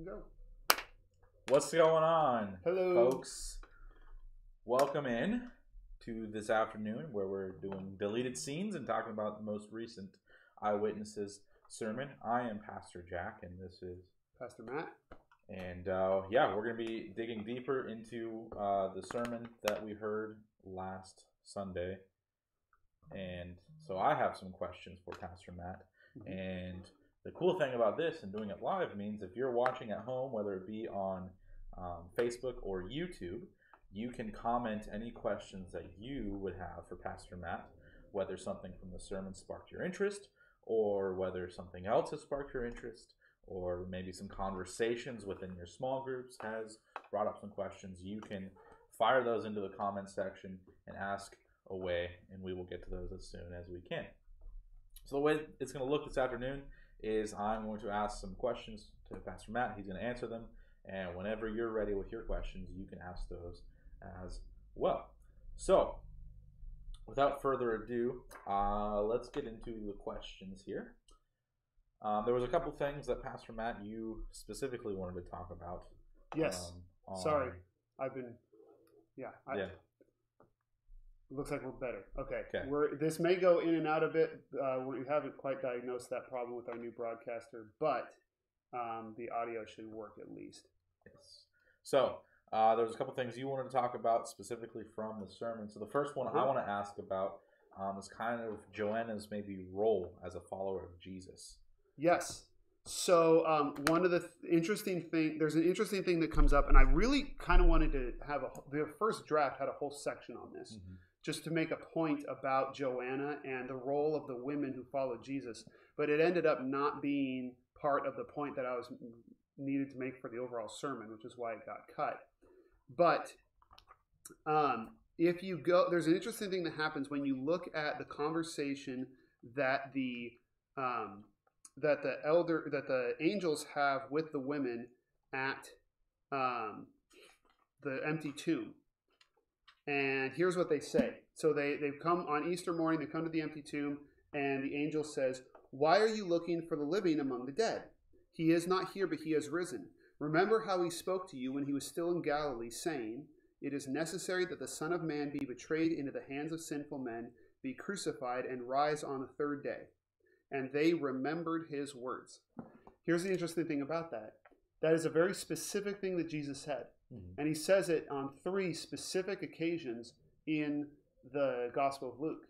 Go. What's going on, Hello. folks? Welcome in to this afternoon where we're doing deleted scenes and talking about the most recent Eyewitnesses sermon. I am Pastor Jack, and this is Pastor Matt. And we're going to be digging deeper into the sermon that we heard last Sunday. And so I have some questions for Pastor Matt. And the cool thing about this and doing it live means if you're watching at home, whether it be on Facebook or YouTube, you can comment any questions that you would have for Pastor Matt, whether something from the sermon sparked your interest, or whether something else has sparked your interest, or maybe some conversations within your small groups has brought up some questions. You can fire those into the comment section and ask away, and we will get to those as soon as we can. So the way it's going to look this afternoon is I'm going to ask some questions to Pastor Matt. He's going to answer them, and whenever you're ready with your questions, you can ask those as well. So without further ado, let's get into the questions here. There was a couple things that Pastor Matt, you specifically wanted to talk about. Yes. Sorry. I've been, yeah. Looks like we're better. Okay. This may go in and out a bit. We haven't quite diagnosed that problem with our new broadcaster, but the audio should work at least. Yes. So there was a couple things you wanted to talk about specifically from the sermon. So the first one I want to ask about is kind of Joanna's maybe role as a follower of Jesus. Yes. So one of the there's an interesting thing that comes up, and I really kind of wanted to have the first draft had a whole section on this, just to make a point about Joanna and the role of the women who followed Jesus. But it ended up not being part of the point that I was needed to make for the overall sermon, which is why it got cut. But if you go, there's an interesting thing that happens when you look at the conversation that the angels have with the women at the empty tomb. And here's what they say. So they've come on Easter morning, they come to the empty tomb, and the angel says, "Why are you looking for the living among the dead? He is not here, but he has risen. Remember how he spoke to you when he was still in Galilee, saying, 'It is necessary that the Son of Man be betrayed into the hands of sinful men, be crucified, and rise on the third day.' And they remembered his words." Here's the interesting thing about that. That is a very specific thing that Jesus said. And he says it on 3 specific occasions in the Gospel of Luke.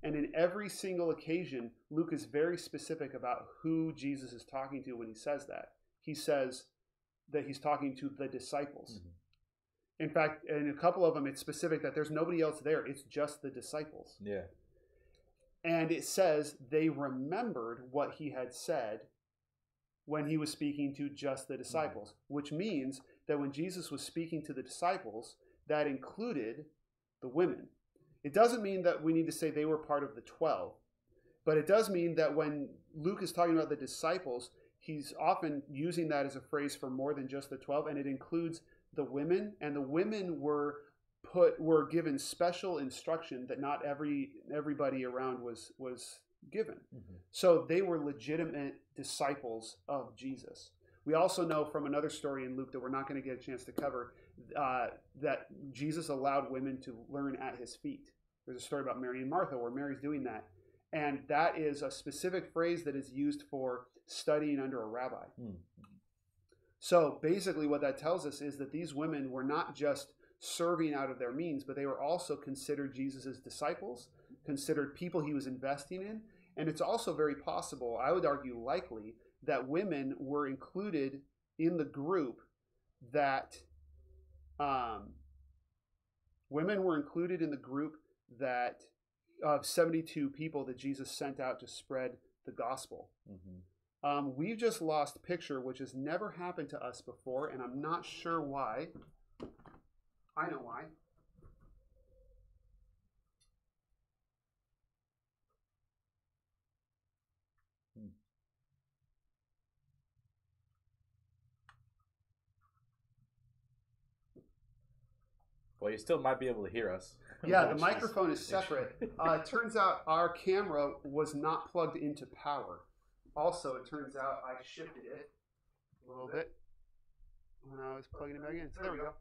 And in every single occasion, Luke is very specific about who Jesus is talking to when he says that. He says that he's talking to the disciples. In fact, in a couple of them, it's specific that there's nobody else there. It's just the disciples. Yeah. And it says they remembered what he had said when he was speaking to just the disciples, which means that when Jesus was speaking to the disciples, that included the women. It doesn't mean that we need to say they were part of the 12, but it does mean that when Luke is talking about the disciples, he's often using that as a phrase for more than just the 12, and it includes the women, and the women were given special instruction that not everybody around was given. So they were legitimate disciples of Jesus. We also know from another story in Luke that we're not going to get a chance to cover that Jesus allowed women to learn at his feet. There's a story about Mary and Martha where Mary's doing that. And that is a specific phrase that is used for studying under a rabbi. So basically what that tells us is that these women were not just serving out of their means, but they were also considered Jesus' disciples, considered people he was investing in. And it's also very possible, I would argue likely, that women were included in the group that of 72 people that Jesus sent out to spread the gospel. We've just lost picture, which has never happened to us before, and I'm not sure why. I know why. Well, you still might be able to hear us. Yeah, the microphone is separate. It turns out our camera was not plugged into power. Also, it turns out I shifted it a little bit. when I was plugging it back in. So there we go.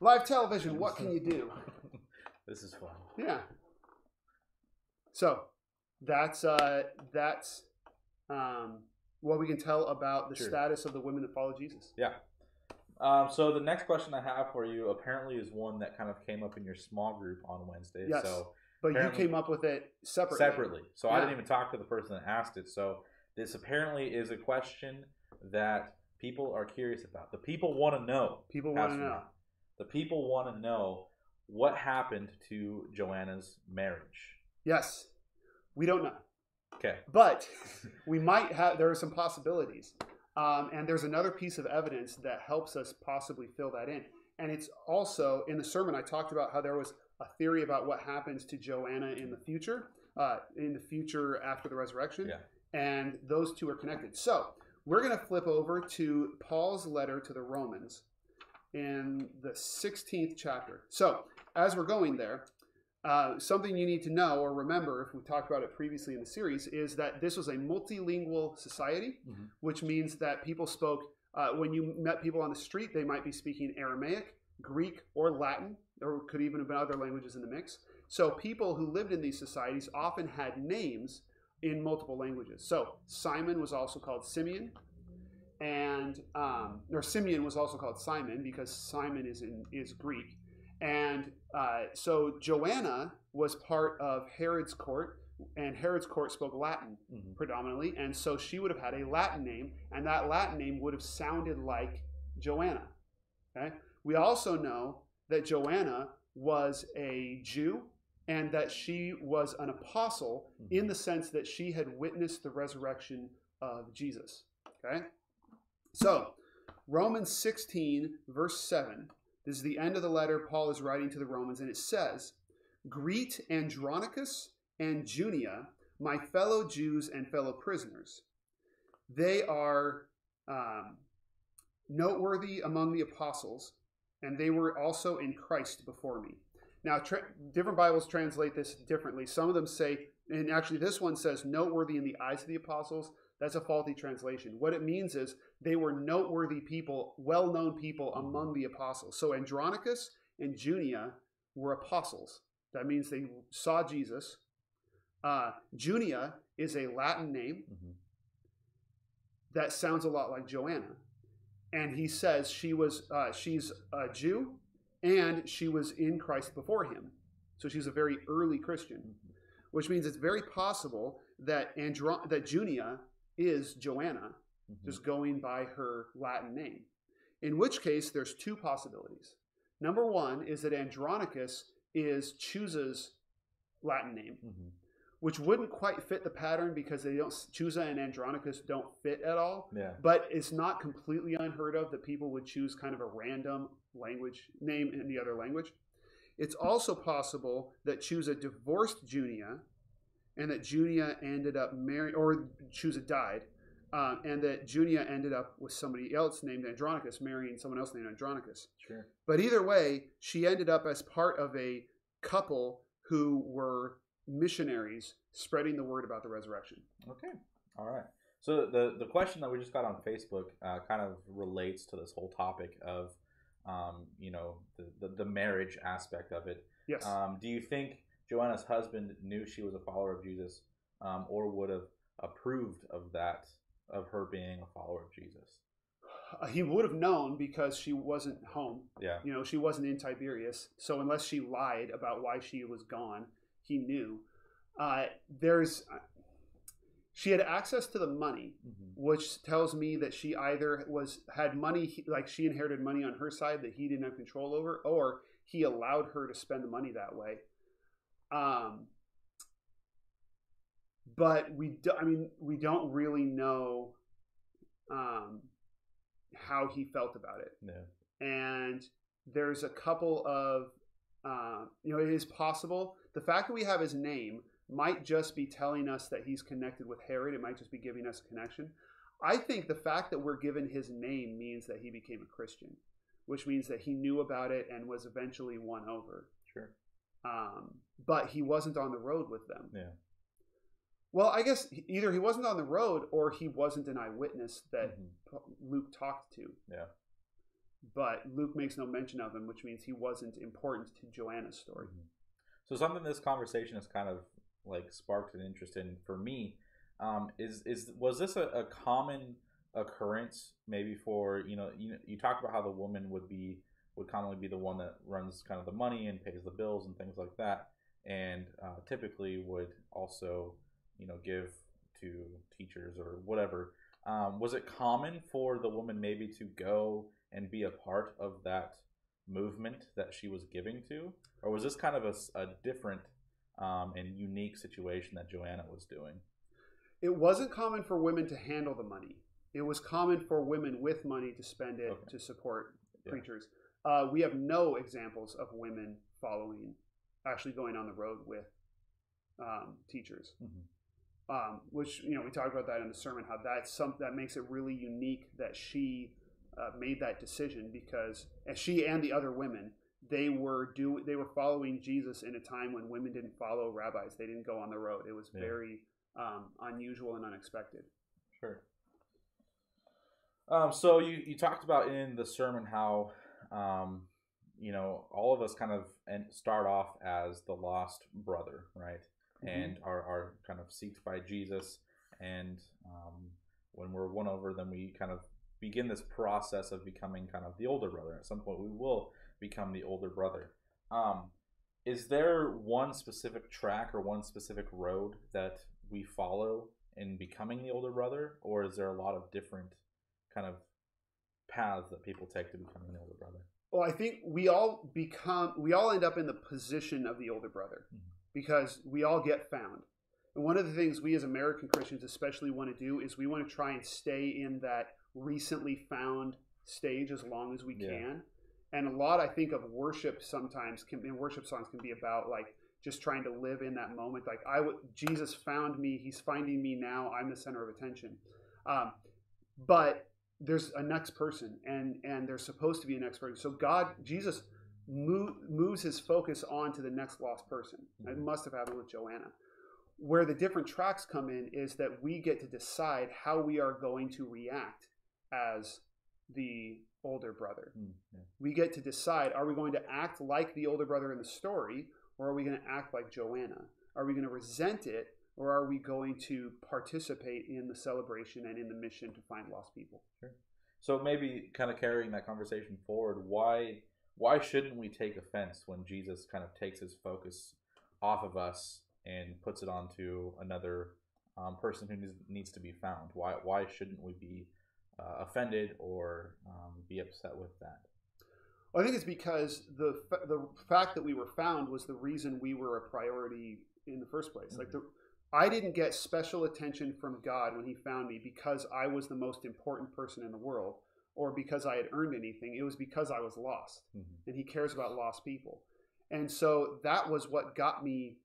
Live television, what can you do? This is fun. Yeah. So that's what we can tell about the status of the women that follow Jesus. Yeah. So the next question I have for you apparently is one that kind of came up in your small group on Wednesday. Yes. So but you came up with it separately. So I didn't even talk to the person that asked it. So this apparently is a question that people are curious about. The people want to know. People want to know. The people want to know what happened to Joanna's marriage. Yes. We don't know. Okay. But we might have, there are some possibilities. And there's another piece of evidence that helps us possibly fill that in. And it's also, in the sermon, I talked about how there was a theory about what happens to Joanna in the future after the resurrection. Yeah. And those two are connected. So we're going to flip over to Paul's letter to the Romans in the 16th chapter. So as we're going there, something you need to know or remember, if we talked about it previously in the series, is that this was a multilingual society, which means that people spoke, when you met people on the street, they might be speaking Aramaic, Greek, or Latin, or could even have been other languages in the mix. So people who lived in these societies often had names in multiple languages. So Simon was also called Simeon, or Simeon was also called Simon because Simon is Greek. And so Joanna was part of Herod's court, and Herod's court spoke Latin predominantly, and so she would have had a Latin name, and that Latin name would have sounded like Joanna. Okay? We also know that Joanna was a Jew, and that she was an apostle in the sense that she had witnessed the resurrection of Jesus. Okay? So, Romans 16, verse 7. This is the end of the letter Paul is writing to the Romans, and it says, "Greet Andronicus and Junia, my fellow Jews and fellow prisoners. They are noteworthy among the apostles, and they were also in Christ before me." Now, different Bibles translate this differently. Some of them say, and actually this one says noteworthy in the eyes of the apostles. That's a faulty translation. What it means is they were noteworthy people, well-known people among the apostles. So Andronicus and Junia were apostles. That means they saw Jesus. Junia is a Latin name that sounds a lot like Joanna. And he says she's a Jew and she was in Christ before him. So she's a very early Christian, which means it's very possible that Junia is Joanna, just going by her Latin name. In which case, there's two possibilities. Number one is that Andronicus is Chuza's Latin name, which wouldn't quite fit the pattern because Chuza and Andronicus don't fit at all. Yeah. But it's not completely unheard of that people would choose kind of a random language name in the other language. It's also possible that Chuza divorced Junia, and that Junia ended up marrying, or Chuza died, and that Junia ended up with somebody else named Andronicus, marrying someone else named Andronicus. Sure. But either way, she ended up as part of a couple who were missionaries spreading the word about the resurrection. Okay. All right. So the question that we just got on Facebook kind of relates to this whole topic of, the marriage aspect of it. Yes. Do you think Joanna's husband knew she was a follower of Jesus, or would have approved of that, of her being a follower of Jesus? He would have known because she wasn't home. Yeah. She wasn't in Tiberias. So unless she lied about why she was gone, he knew. She had access to the money, which tells me that she either had money, like she inherited money on her side that he didn't have control over, or he allowed her to spend the money that way. But we don't really know how he felt about it. Yeah. And there's a couple of, it is possible. The fact that we have his name might just be telling us that he's connected with Herod. It might just be giving us a connection. I think the fact that we're given his name means that he became a Christian, which means that he knew about it and was eventually won over. Sure. But he wasn't on the road with them. Yeah. Well, I guess either he wasn't on the road or he wasn't an eyewitness that Luke talked to. Yeah. But Luke makes no mention of him, which means he wasn't important to Joanna's story. So something this conversation has kind of like sparked an interest in for me was this a common occurrence maybe for you talked about how the woman would commonly be the one that runs kind of the money and pays the bills and things like that, and typically would also give to teachers or whatever. Was it common for the woman maybe to go and be a part of that movement that she was giving to, or was this kind of a different and unique situation that Joanna was doing? It wasn't common for women to handle the money. It was common for women with money to spend it to support preachers. We have no examples of women actually going on the road with teachers. Which we talked about that in the sermon, how that makes it really unique that she made that decision, because she and the other women, they were following Jesus in a time when women didn't follow rabbis. They didn't go on the road. It was very unusual and unexpected. Sure. So you talked about in the sermon how all of us kind of start off as the lost brother, right? And are kind of seeked by Jesus, and when we're won over, then we kind of begin this process of becoming kind of the older brother. At some point, we will become the older brother. Is there one specific track or one specific road that we follow in becoming the older brother, or is there a lot of different kind of paths that people take to becoming the older brother? Well, I think we all end up in the position of the older brother. Because we all get found. And one of the things we as American Christians especially want to do is we want to try and stay in that recently found stage as long as we can. And a lot, I think, of worship sometimes worship songs can be about like just trying to live in that moment. Like Jesus found me, he's finding me now, I'm the center of attention. But there's a next person, and there's supposed to be a next person. So Jesus moves his focus on to the next lost person. It must have happened with Joanna. Where the different tracks come in is that we get to decide how we are going to react as the older brother. We get to decide, are we going to act like the older brother in the story, or are we going to act like Joanna? Are we going to resent it, or are we going to participate in the celebration and in the mission to find lost people? Sure. So maybe kind of carrying that conversation forward, why shouldn't we take offense when Jesus kind of takes his focus off of us and puts it onto another person who needs to be found? Why shouldn't we be offended or be upset with that? Well, I think it's because the fact that we were found was the reason we were a priority in the first place. Like I didn't get special attention from God when he found me because I was the most important person in the world, or because I had earned anything. It was because I was lost, and he cares about lost people. And so that was what got me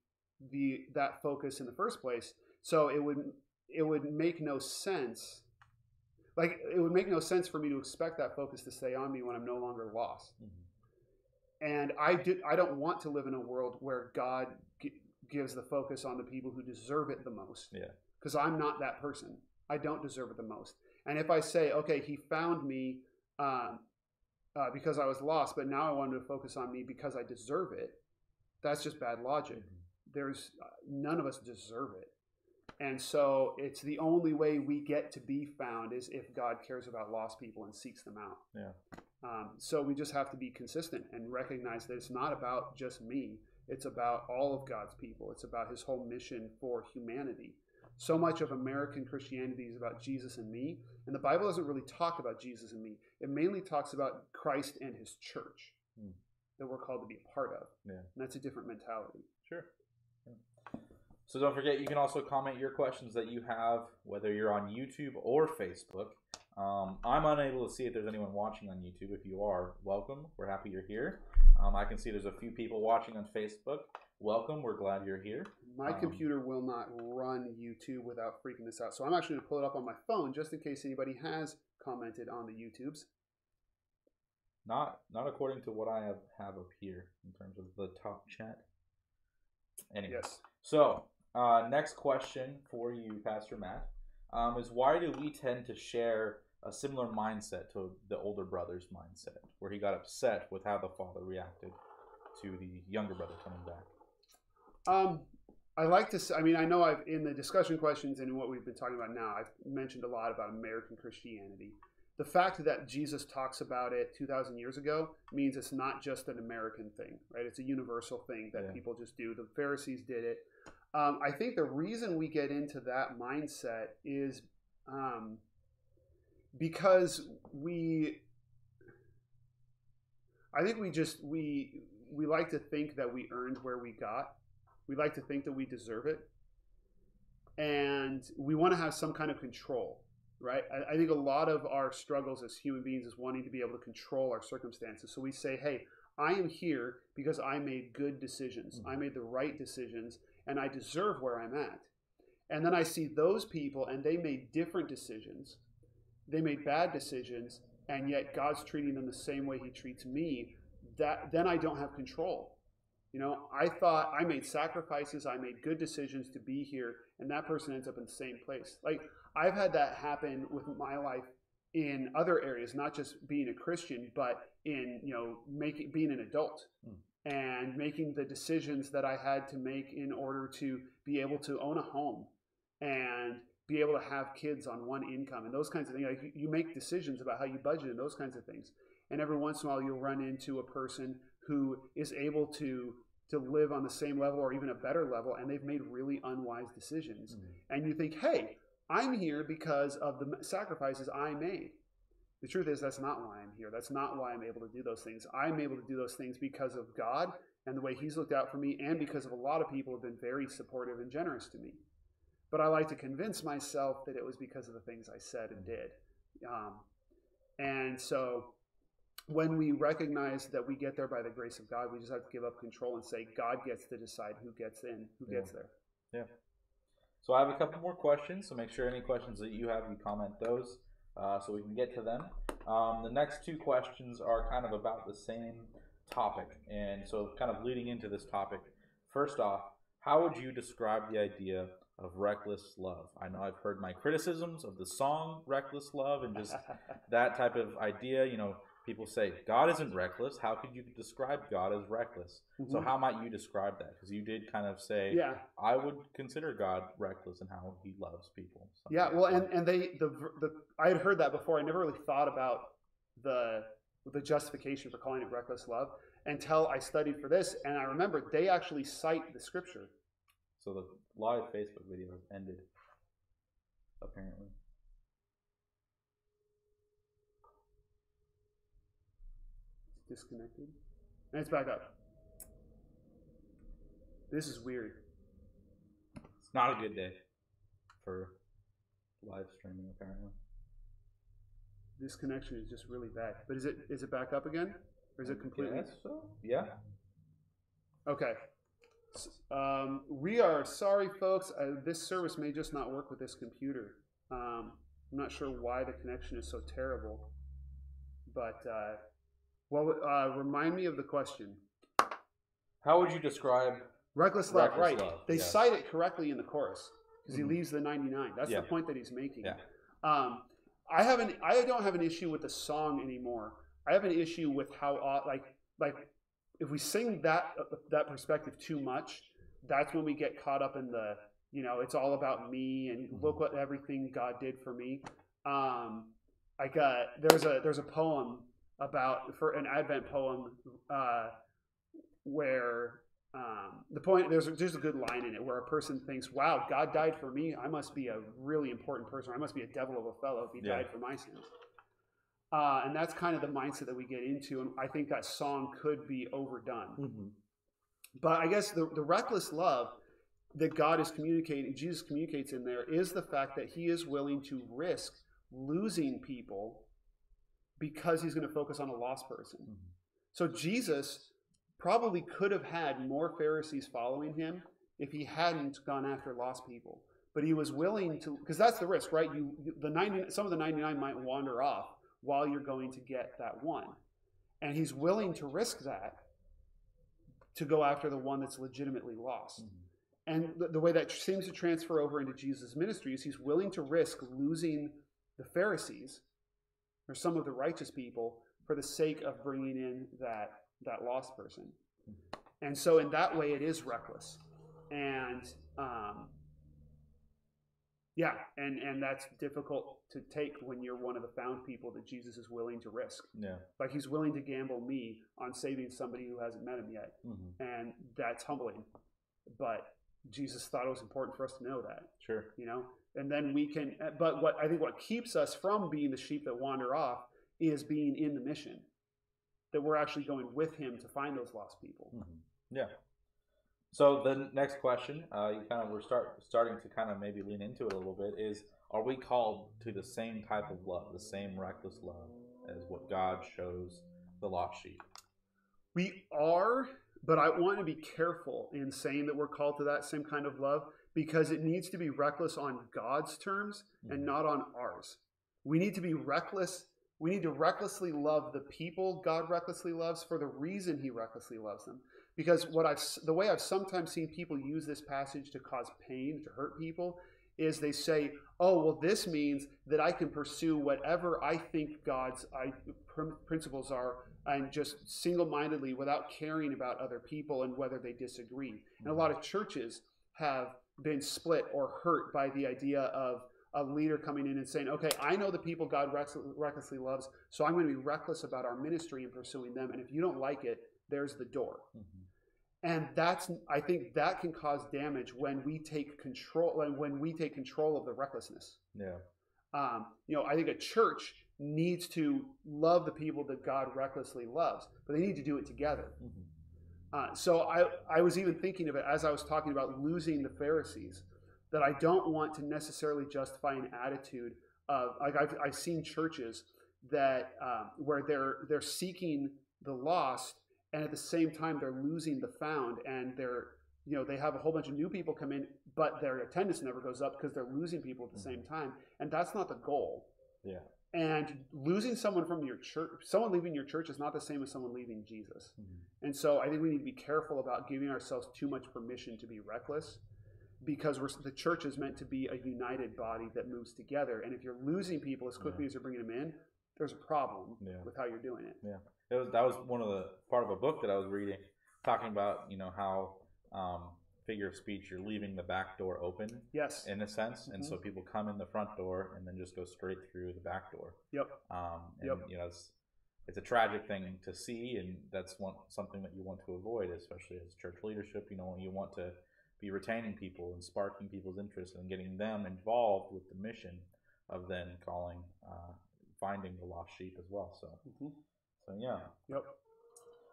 that focus in the first place. So it would make no sense. Like, it would make no sense for me to expect that focus to stay on me when I'm no longer lost. And I don't want to live in a world where God gives the focus on the people who deserve it the most. Because I'm not that person. I don't deserve it the most. And if I say, okay, he found me because I was lost, but now I want him to focus on me because I deserve it, that's just bad logic. None of us deserve it. And so it's the only way we get to be found is if God cares about lost people and seeks them out. So we just have to be consistent and recognize that it's not about just me. It's about all of God's people. It's about his whole mission for humanity. So much of American Christianity is about Jesus and me, and the Bible doesn't really talk about Jesus and me. It mainly talks about Christ and his church that we're called to be a part of. And that's a different mentality. Sure. So don't forget, you can also comment your questions that you have, whether you're on YouTube or Facebook. I'm unable to see if there's anyone watching on YouTube. If you are, welcome. We're happy you're here. I can see there's a few people watching on Facebook. Welcome. We're glad you're here. My computer will not run YouTube without freaking this out. So I'm actually going to pull it up on my phone just in case anybody has commented on the YouTubes. Not according to what I have up here in terms of the top chat. Anyway, so Next question for you, Pastor Matt, is why do we tend to share a similar mindset to the older brother's mindset, where he got upset with how the father reacted to the younger brother coming back? I like to. I mean, I know I've in the discussion questions and in what we've been talking about now, I've mentioned a lot about American Christianity. The fact that Jesus talks about it 2,000 years ago means it's not just an American thing, right? It's a universal thing that people just do. The Pharisees did it. I think the reason we get into that mindset is because I think we like to think that we earned where we got. We like to think that we deserve it. And we want to have some kind of control, right? I think a lot of our struggles as human beings is wanting to be able to control our circumstances. So we say, hey, I am here because I made good decisions. I made the right decisions, and I deserve where I'm at. And then I see those people, and they made different decisions. They made bad decisions, and yet God's treating them the same way he treats me. Then I don't have control. You know, I thought I made sacrifices, I made good decisions to be here, and that person ends up in the same place. Like, I've had that happen with my life in other areas, not just being a Christian, but in, you know, being an adult and making the decisions that I had to make in order to be able to own a home and be able to have kids on one income and those kinds of things. Like, you make decisions about how you budget and those kinds of things. And every once in a while, you'll run into a person who is able to live on the same level or even a better level, and they've made really unwise decisions. And you think, hey, I'm here because of the sacrifices I made. The truth is, that's not why I'm here. That's not why I'm able to do those things. I'm able to do those things because of God and the way he's looked out for me, and because of a lot of people who have been very supportive and generous to me. But I like to convince myself that it was because of the things I said and did. And so when we recognize that we get there by the grace of God, we just have to give up control and say, God gets to decide who gets in, who gets there. Yeah. So I have a couple more questions, so make sure any questions that you have, you comment those so we can get to them. The next two questions are kind of about the same topic, and so kind of leading into this topic. First off, how would you describe the idea of reckless love? I know I've heard my criticisms of the song Reckless Love and just that type of idea. You know, people say, God isn't reckless. How could you describe God as reckless? So how might you describe that? Because you did kind of say, I would consider God reckless in how he loves people. Yeah, well, and I had heard that before. I never really thought about the justification for calling it reckless love until I studied for this, and I remembered they actually cite the scripture. So the live Facebook video has ended, apparently. It's disconnected. And it's back up. This is weird. It's not a good day for live streaming, apparently. This connection is just really bad. But is it back up again? Or is it completely? Yes, so. Yeah. Okay. We are sorry, folks. This service may just not work with this computer. I'm not sure why the connection is so terrible. But, remind me of the question. How would you describe reckless love? Right. Love, they cite it correctly in the chorus because he leaves the 99. That's the point that he's making. Yeah. I don't have an issue with the song anymore. I have an issue with how like if we sing that perspective too much, that's when we get caught up in the, you know, it's all about me and look what everything God did for me. There's a poem for an Advent poem where the point there's a good line in it where a person thinks, wow, God died for me, I must be a really important person, I must be a devil of a fellow if he died for my sins. And that's kind of the mindset that we get into, and I think that song could be overdone. But I guess the reckless love that God is communicating, Jesus communicates in there, is the fact that he is willing to risk losing people because he's going to focus on a lost person. So Jesus probably could have had more Pharisees following him if he hadn't gone after lost people. But he was willing to, because that's the risk, right? Some of the 99 might wander off while you're going to get that one. And he's willing to risk that to go after the one that's legitimately lost. And the way that seems to transfer over into Jesus' ministry is he's willing to risk losing the Pharisees or some of the righteous people for the sake of bringing in that lost person. And so in that way, it is reckless. And and that's difficult to take when you're one of the found people that Jesus is willing to risk. Yeah. Like he's willing to gamble me on saving somebody who hasn't met him yet. And that's humbling. But Jesus thought it was important for us to know that. Sure. And then we can, but what keeps us from being the sheep that wander off is being in the mission, that we're actually going with him to find those lost people. Yeah. So the next question, we're starting to kind of maybe lean into it a little bit, is: are we called to the same type of love, the same reckless love as what God shows the lost sheep? We are, but I want to be careful in saying that we're called to that same kind of love, because it needs to be reckless on God's terms and not on ours. We need to be reckless. We need to recklessly love the people God recklessly loves for the reason he recklessly loves them. Because the way I've sometimes seen people use this passage to cause pain, to hurt people, is they say, oh, well, this means that I can pursue whatever I think God's principles are, and just single-mindedly without caring about other people and whether they disagree. And a lot of churches have been split or hurt by the idea of a leader coming in and saying, okay, I know the people God recklessly loves, so I'm going to be reckless about our ministry and pursuing them. And if you don't like it, there's the door. And I think that can cause damage when we take control, of the recklessness. Yeah. I think a church needs to love the people that God recklessly loves, but they need to do it together. So I was even thinking of it as I was talking about losing the Pharisees, that I don't want to necessarily justify an attitude of, like, I've seen churches that where they're seeking the lost, and at the same time they're losing the found, and they have a whole bunch of new people come in, but their attendance never goes up because they're losing people at the same time, and that's not the goal. Yeah. And losing someone from your church, someone leaving your church, is not the same as someone leaving Jesus. And so I think we need to be careful about giving ourselves too much permission to be reckless, because the church is meant to be a united body that moves together. And if you're losing people as quickly as you're bringing them in, there's a problem with how you're doing it. Yeah. That was part of a book that I was reading, talking about, how figure of speech, you're leaving the back door open. Yes. In a sense. And so people come in the front door and then just go straight through the back door. Yep. It's a tragic thing to see, and that's something that you want to avoid, especially as church leadership. You want to be retaining people and sparking people's interest and getting them involved with the mission of then finding the lost sheep as well. So yeah. Yep.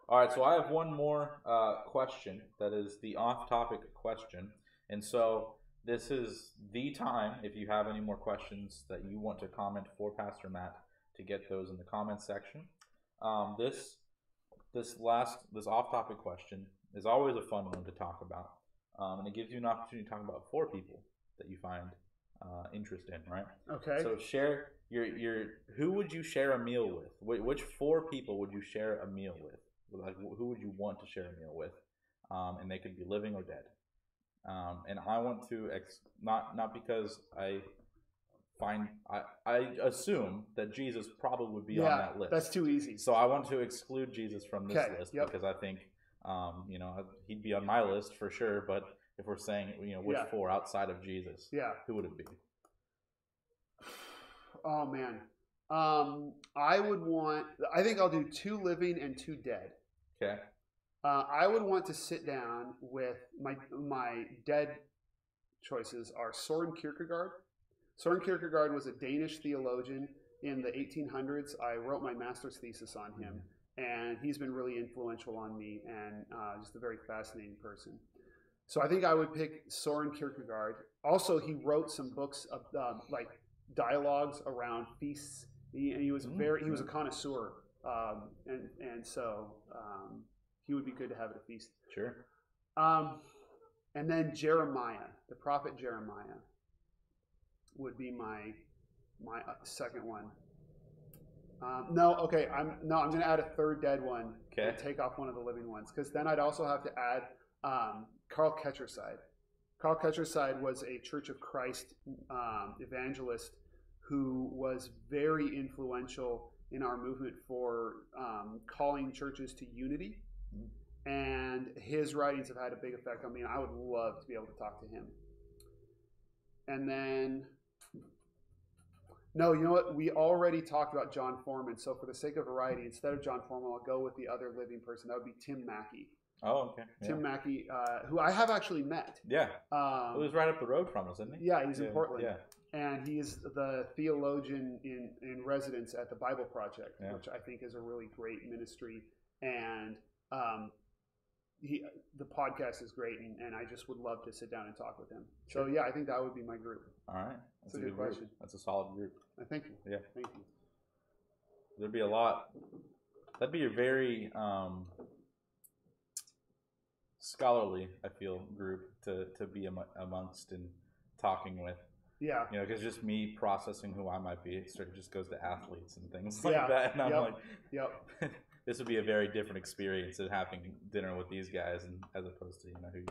All right, so I have one more question that is the off-topic question. And so this is the time, if you have any more questions that you want to comment for Pastor Matt, to get those in the comments section. This off-topic question is always a fun one to talk about. And it gives you an opportunity to talk about 4 people that you find interest in, right? Okay. So share who would you share a meal with? Which 4 people would you share a meal with? Like, who would you want to share a meal with? And they could be living or dead. And I want to not because I assume that Jesus probably would be on that list. That's too easy. So I want to exclude Jesus from this list because I think he'd be on my list for sure. But if we're saying which 4 outside of Jesus, who would it be? Oh man, I think I'll do 2 living and 2 dead. Okay. I would want to sit down with my dead choices are Soren Kierkegaard. Soren Kierkegaard was a Danish theologian in the 1800s. I wrote my master's thesis on him, and he's been really influential on me, and just a very fascinating person. So I think I would pick Soren Kierkegaard. Also, he wrote some books of like dialogues around feasts. He was a connoisseur, and so he would be good to have at a feast. Sure. And then Jeremiah, the prophet Jeremiah, would be my second one. I'm going to add a third dead one. Okay. And take off one of the living ones, because then I'd also have to add Carl Ketcherside. Carl Ketcherside was a Church of Christ evangelist who was very influential in our movement for calling churches to unity. And his writings have had a big effect on me. And I would love to be able to talk to him. And then, no, you know what? We already talked about John Foreman. So for the sake of variety, instead of John Foreman, I'll go with the other living person. That would be Tim Mackie. Oh, okay. Yeah. Tim Mackie, who I have actually met. Yeah. He was right up the road from us, isn't he? Yeah, he's in Portland. Yeah. And he's the theologian in residence at the Bible Project, which I think is a really great ministry. And the podcast is great, and I just would love to sit down and talk with him. Sure. So, yeah, I think that would be my group. All right. That's a good question. Group. That's a solid group. Thank you. Yeah. Thank you. There'd be a lot. That'd be a very scholarly, I feel, group to be amongst and talking with. Yeah. You know, because just me processing who I might be, it sort of just goes to athletes and things like that. And I'm like, this would be a very different experience than having dinner with these guys, and as opposed to, you know, who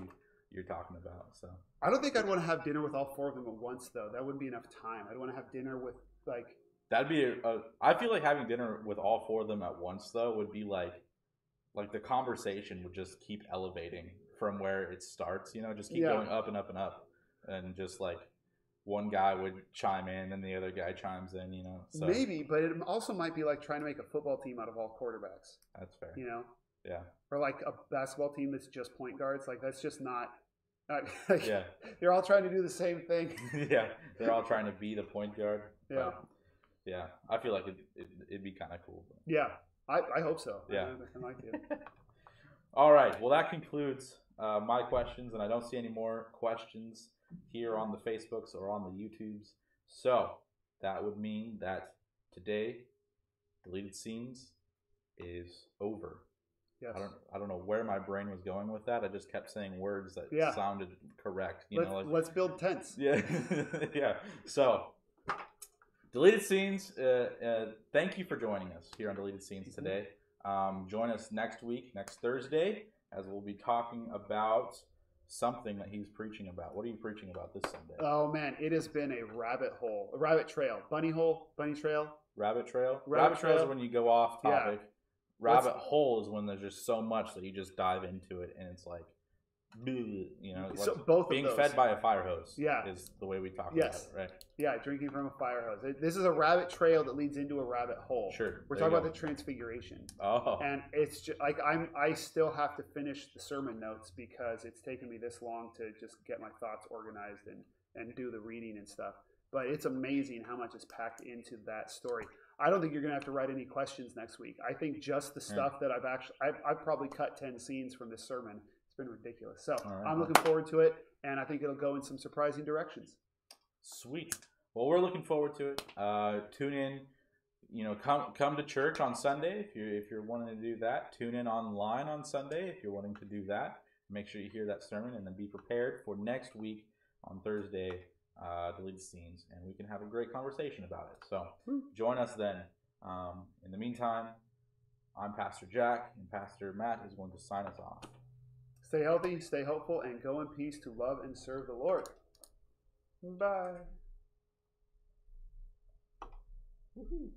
you're talking about. So I don't think I'd want to have dinner with all four of them at once, though. That wouldn't be enough time. I'd want to have dinner with, like... That'd be I feel like having dinner with all four of them at once, though, would be like the conversation would just keep elevating from where it starts, you know, just keep going up and up and up. And just like one guy would chime in and the other guy chimes in, you know. So. Maybe, but it also might be like trying to make a football team out of all quarterbacks. That's fair. You know? Yeah. Or like a basketball team that's just point guards. Like, that's just not... yeah. They're all trying to do the same thing. Yeah. They're all trying to be the point guard. Yeah. Yeah. I feel like it'd be kind of cool. But. Yeah. I hope so. Yeah. I like it. All right. Well, that concludes my questions, and I don't see any more questions here on the Facebooks or on the YouTubes. So that would mean that today, Deleted Scenes is over. Yes. I don't know where my brain was going with that. I just kept saying words that sounded correct. Let's build tents. Yeah. Yeah. So, Deleted Scenes, thank you for joining us here on Deleted Scenes today. Join us next week, next Thursday, as we'll be talking about something that he's preaching about. What are you preaching about this Sunday? Oh, man, it has been a rabbit trail. Bunny trail. Rabbit trail? Rabbit trail is when you go off topic. Yeah. Rabbit hole is when there's just so much that you just dive into it, and it's like, you know, like so both being of those. Fed by a fire hose. Yeah. Is the way we talk about it, right? Yeah, drinking from a fire hose. This is a rabbit trail that leads into a rabbit hole. Sure. We're talking about the Transfiguration. Oh. And it's just like I still have to finish the sermon notes because it's taken me this long to just get my thoughts organized and do the reading and stuff. But it's amazing how much is packed into that story. I don't think you're going to have to write any questions next week. I think just the stuff that I've probably cut 10 scenes from this sermon. It's been ridiculous. So I'm looking forward to it, and I think it'll go in some surprising directions. Sweet. Well, we're looking forward to it. Tune in. You know, come to church on Sunday if you're wanting to do that. Tune in online on Sunday if you're wanting to do that. Make sure you hear that sermon, and then be prepared for next week on Thursday. Deleted Scenes, and we can have a great conversation about it. So join us then. In the meantime, I'm Pastor Jack, and Pastor Matt is going to sign us off. Stay healthy, stay hopeful, and go in peace to love and serve the Lord. Bye. Woohoo.